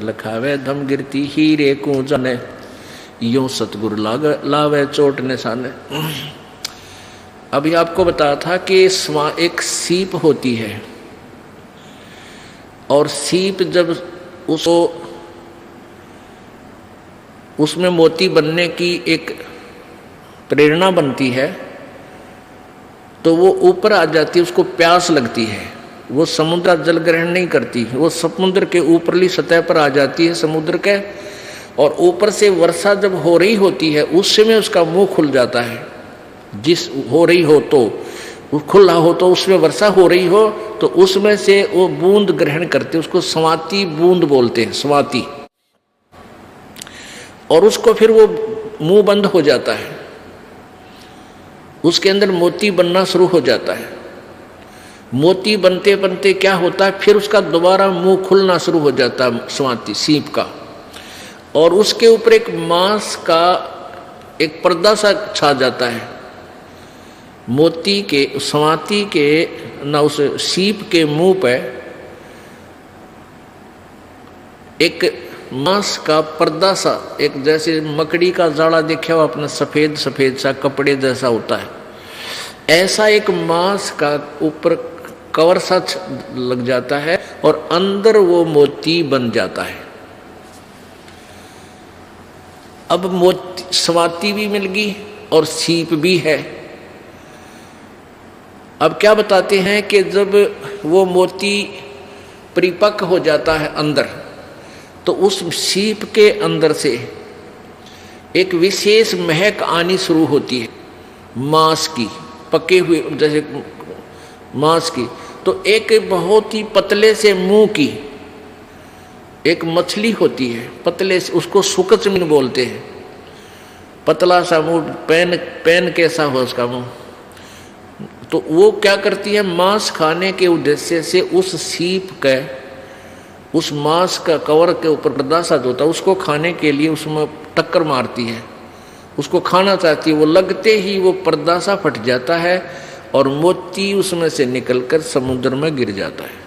लखावे धम गिरती हीरे को जाने, यूं सतगुरु लावे चोट निशाने। अभी आपको बताया था कि एक सीप होती है, और सीप जब उसमें मोती बनने की एक प्रेरणा बनती है तो वो ऊपर आ जाती है, उसको प्यास लगती है। वो समुद्र जल ग्रहण नहीं करती, वो समुद्र के ऊपरली सतह पर आ जाती है समुद्र के, और ऊपर से वर्षा जब हो रही होती है उस समय उसका मुंह खुल जाता है। जिस हो रही हो तो खुला हो तो उसमें वर्षा हो रही हो तो उसमें से वो बूंद ग्रहण करते, उसको स्वाति बूंद बोलते हैं, स्वाति। और उसको फिर वो मुंह बंद हो जाता है, उसके अंदर मोती बनना शुरू हो जाता है। मोती बनते बनते क्या होता है, फिर उसका दोबारा मुंह खुलना शुरू हो जाता है स्वाति सीप का, और उसके ऊपर एक मांस का एक पर्दा सा छा जाता है। मोती के स्वाति के ना उस सीप के मुंह पे एक मांस का पर्दा सा, एक जैसे मकड़ी का जाड़ा देखा हो आपने, सफेद सफेद सा कपड़े जैसा होता है, ऐसा एक मांस का ऊपर कवर सा लग जाता है और अंदर वो मोती बन जाता है। अब मोती स्वाति भी मिल गई और सीप भी है। अब क्या बताते हैं कि जब वो मोती परिपक्व हो जाता है अंदर, तो उस सीप के अंदर से एक विशेष महक आनी शुरू होती है मांस की, पके हुए जैसे मांस की। तो एक बहुत ही पतले से मुंह की एक मछली होती है, पतले से, उसको सुकचमीन बोलते हैं। पतला सा मुंह, पेन कैसा हो उसका मुंह। तो वो क्या करती है, मांस खाने के उद्देश्य से उस सीप के उस मांस का कवर के ऊपर पर्दा सा होता है, उसको खाने के लिए उसमें टक्कर मारती है, उसको खाना चाहती है। वो लगते ही वो पर्दा सा फट जाता है और मोती उसमें से निकलकर समुद्र में गिर जाता है।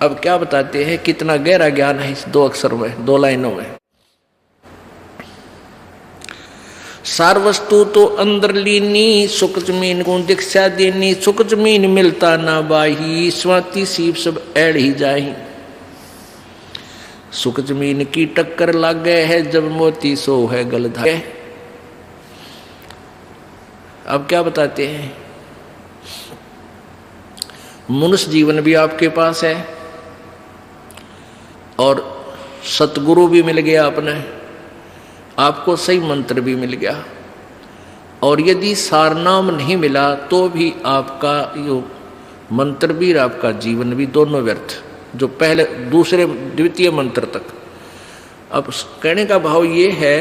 अब क्या बताते हैं, कितना गहरा ज्ञान है इस दो अक्षर में, दो लाइनों में। सार वस्तु तो अंदर लीनी, सुख जमीन को दीक्षा देनी, सुख जमीन मिलता ना बाही, स्वाति सीप सब ऐड़ ही जाही। सुख जमीन की टक्कर लागे है, जब मोती सो है गल धागे। अब क्या बताते हैं, मनुष्य जीवन भी आपके पास है और सतगुरु भी मिल गया आपने, आपको सही मंत्र भी मिल गया, और यदि सारनाम नहीं मिला तो भी आपका यो मंत्र भी और आपका जीवन भी दोनों व्यर्थ, जो पहले दूसरे द्वितीय मंत्र तक। अब कहने का भाव ये है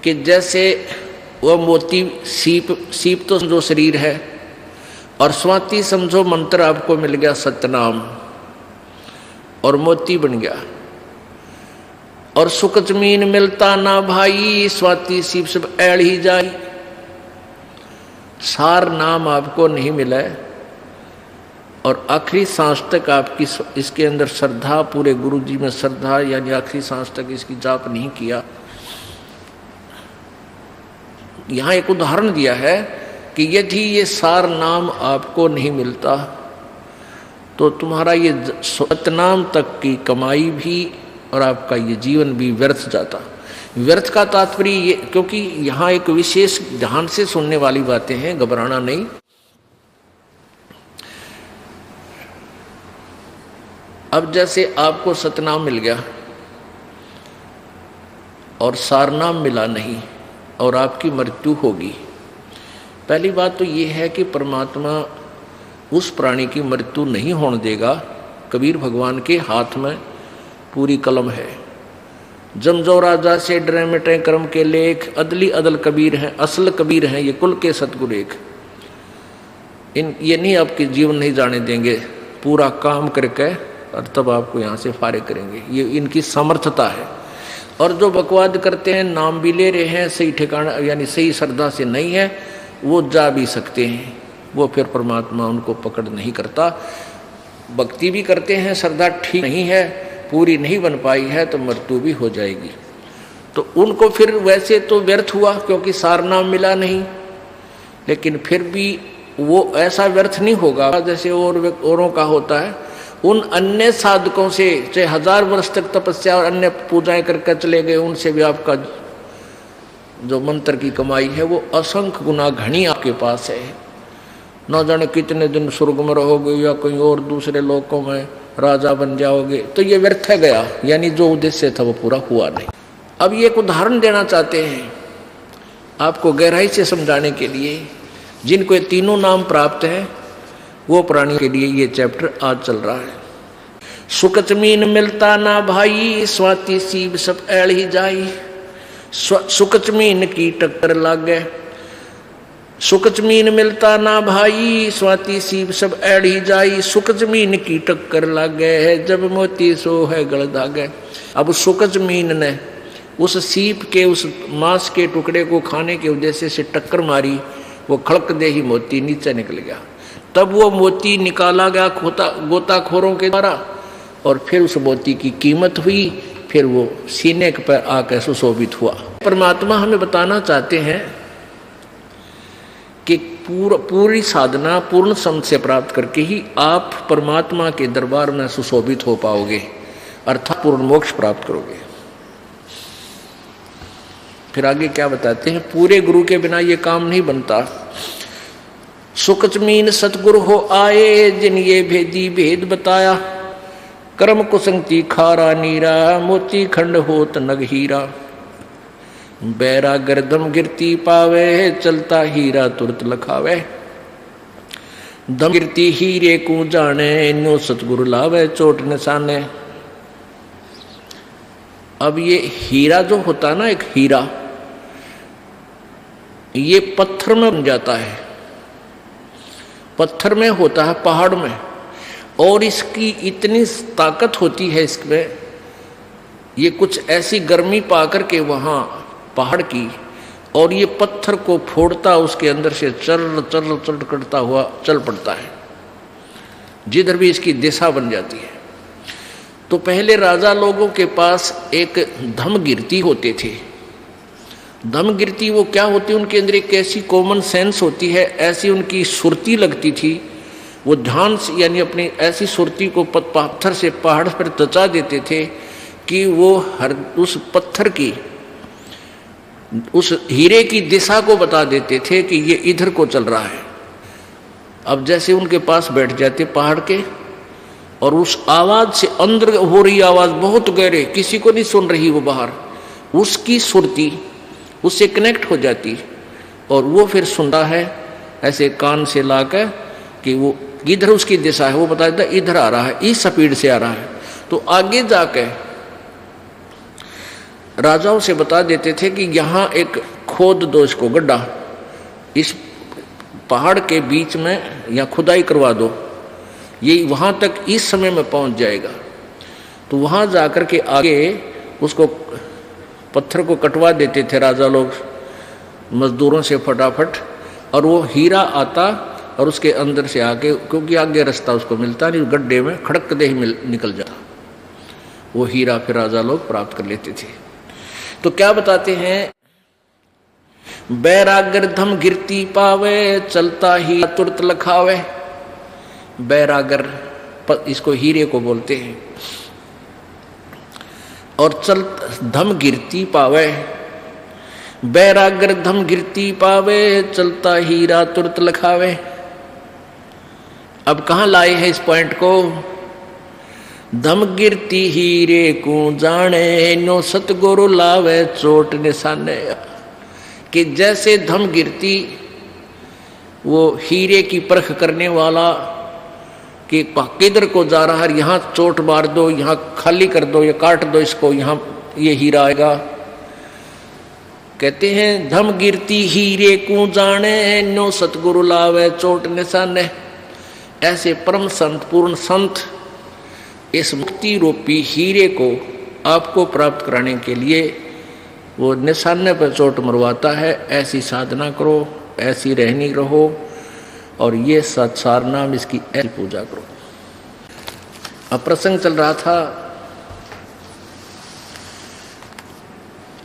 कि जैसे वह मोती सीप तो समझो शरीर है, और स्वाति समझो मंत्र आपको मिल गया सतनाम, और मोती बन गया। और सुख जमीन मिलता ना भाई, स्वाति सीप सब ऐड़ ही जाई। सार नाम आपको नहीं मिला है, और आखिरी सांस तक आपकी इसके अंदर श्रद्धा, पूरे गुरु जी में श्रद्धा, यानी आखिरी सांस तक इसकी जाप नहीं किया। यहाँ एक उदाहरण दिया है कि यदि ये सार नाम आपको नहीं मिलता तो तुम्हारा ये सतनाम तक की कमाई भी और आपका ये जीवन भी व्यर्थ जाता। व्यर्थ का तात्पर्य ये, क्योंकि यहाँ एक विशेष ध्यान से सुनने वाली बातें हैं, घबराना नहीं। अब जैसे आपको सतनाम मिल गया और सारनाम मिला नहीं और आपकी मृत्यु होगी, पहली बात तो ये है कि परमात्मा उस प्राणी की मृत्यु नहीं होने देगा। कबीर भगवान के हाथ में पूरी कलम है। जमजो राजा से डरे मिटे कर्म के लेख, अदली अदल कबीर हैं, असल कबीर हैं, ये कुल के सतगुरु एक। ये नहीं आपके जीवन नहीं जाने देंगे, पूरा काम करके और तब आपको यहाँ से फारिग करेंगे, ये इनकी समर्थता है। और जो बकवाद करते हैं, नाम भी ले रहे हैं, सही ठिकाना यानी सही श्रद्धा से नहीं है, वो जा भी सकते हैं, वो फिर परमात्मा उनको पकड़ नहीं करता। भक्ति भी करते हैं, श्रद्धा ठीक नहीं है, पूरी नहीं बन पाई है, तो मृत्यु भी हो जाएगी। तो उनको फिर वैसे तो व्यर्थ हुआ क्योंकि सारनाम मिला नहीं, लेकिन फिर भी वो ऐसा व्यर्थ नहीं होगा जैसे औरों का होता है। उन अन्य साधकों से चाहे 1000 वर्ष तक तपस्या और अन्य पूजाएं करके चले गए, उनसे भी आपका जो मंत्र की कमाई है वो असंख्य गुना घनी आपके पास है। न जाने कितने दिन स्वर्ग में रहोगे या कहीं और दूसरे लोकों में राजा बन जाओगे, तो ये व्यर्थ गया, यानी जो उद्देश्य था वो पूरा हुआ नहीं। अब ये एक उदाहरण देना चाहते हैं आपको गहराई से समझाने के लिए। जिनको ये तीनों नाम प्राप्त है वो प्राणी के लिए ये चैप्टर आज चल रहा है। सुकच मीन मिलता ना भाई, स्वाति सीब सब ऐल ही जाई। सुकच मीन की टक्कर लागे, सुकच मीन मिलता ना भाई, स्वाति सीब सब ऐड़ ही जाई। सुकच मीन की टक्कर लागे है, जब मोती सो है गल दागे। अब सुकच मीन ने उस सीप के उस मांस के टुकड़े को खाने के उद्देश्य से टक्कर मारी, वो खड़क दे ही मोती नीचे निकल गया। तब वो मोती निकाला गया गोताखोरों के द्वारा, और फिर उस मोती की कीमत हुई, फिर वो सीने पर आकर सुशोभित हुआ। परमात्मा हमें बताना चाहते हैं कि पूरी साधना पूर्ण सम से प्राप्त करके ही आप परमात्मा के दरबार में सुशोभित हो पाओगे, अर्थात पूर्ण मोक्ष प्राप्त करोगे। फिर आगे क्या बताते हैं, पूरे गुरु के बिना ये काम नहीं बनता। सुकच मीन सतगुरु हो आए, जिन ये भेदी भेद बताया। कर्म कुसंगति खारा नीरा, मोती खंड होत नग हीरा। बैरा गर्दम गिरती पावे, चलता हीरा तुरत लखावे। दम गिरती हीरे को जाने, नो सतगुरु लावे चोट निशाने। अब ये हीरा जो होता है ना, एक हीरा, ये पत्थर में बन जाता है, पत्थर में होता है, पहाड़ में, और इसकी इतनी ताकत होती है इसमें, ये कुछ ऐसी गर्मी पाकर के वहाँ पहाड़ की, और ये पत्थर को फोड़ता उसके अंदर से चल चल चल करता हुआ चल पड़ता है, जिधर भी इसकी दिशा बन जाती है। तो पहले राजा लोगों के पास एक धमगिरती होते थे। धमगिरती वो क्या होती है, उनके अंदर एक ऐसी कॉमन सेंस होती है, ऐसी उनकी सुरती लगती थी, वो ध्यान से यानी अपनी ऐसी सुरती को पत्थर से पहाड़ पर तचा देते थे कि वो हर उस पत्थर की, उस हीरे की दिशा को बता देते थे कि ये इधर को चल रहा है। अब जैसे उनके पास बैठ जाते पहाड़ के, और उस आवाज से अंदर हो रही आवाज बहुत गहरे, किसी को नहीं सुन रही वो बाहर, उसकी सुरती उससे कनेक्ट हो जाती, और वो फिर सुनता है ऐसे कान से लाकर कि वो इधर उसकी दिशा है, वो बता देता इधर आ रहा है, इस स्पीड से आ रहा है। तो आगे जाकर राजाओं से बता देते थे कि यहाँ एक खोद दो इसको गड्ढा, इस पहाड़ के बीच में या खुदाई करवा दो, ये वहाँ तक इस समय में पहुँच जाएगा। तो वहाँ जाकर के आगे उसको पत्थर को कटवा देते थे राजा लोग मजदूरों से फटाफट, और वो हीरा आता और उसके अंदर से आके, क्योंकि आगे रास्ता उसको मिलता नहीं, गड्ढे में खड़क दे ही निकल जाता, वो हीरा फिर राजा लोग प्राप्त कर लेते थे। तो क्या बताते हैं, बैरागर धम गिरती पावे, चलता ही तुरत लखावे। बैरागर इसको हीरे को बोलते हैं, और चल धम गिरती पावे, बैरागर धम गिरती पावे, चलता हीरा तुरत लखावे। अब कहाँ लाए हैं इस पॉइंट को, धम गिरती हीरे को जाने, नो सतगुरु लावे चोट निशाने। कि जैसे धम गिरती वो हीरे की परख करने वाला कि किधर को जा रहा है, यहाँ चोट मार दो, यहाँ खाली कर दो, या काट दो इसको, यहाँ ये हीरा आएगा। कहते हैं धम गिरती हीरे को जाने, नो सतगुरु लावे चोट निशाने। ऐसे परम संत पूर्ण संत इस मुक्ति रूपी हीरे को आपको प्राप्त कराने के लिए वो निशाने पर चोट मरवाता है। ऐसी साधना करो, ऐसी रहनी रहो, और ये सत्सार नाम इसकी ऐसी पूजा करो। अब प्रसंग चल रहा था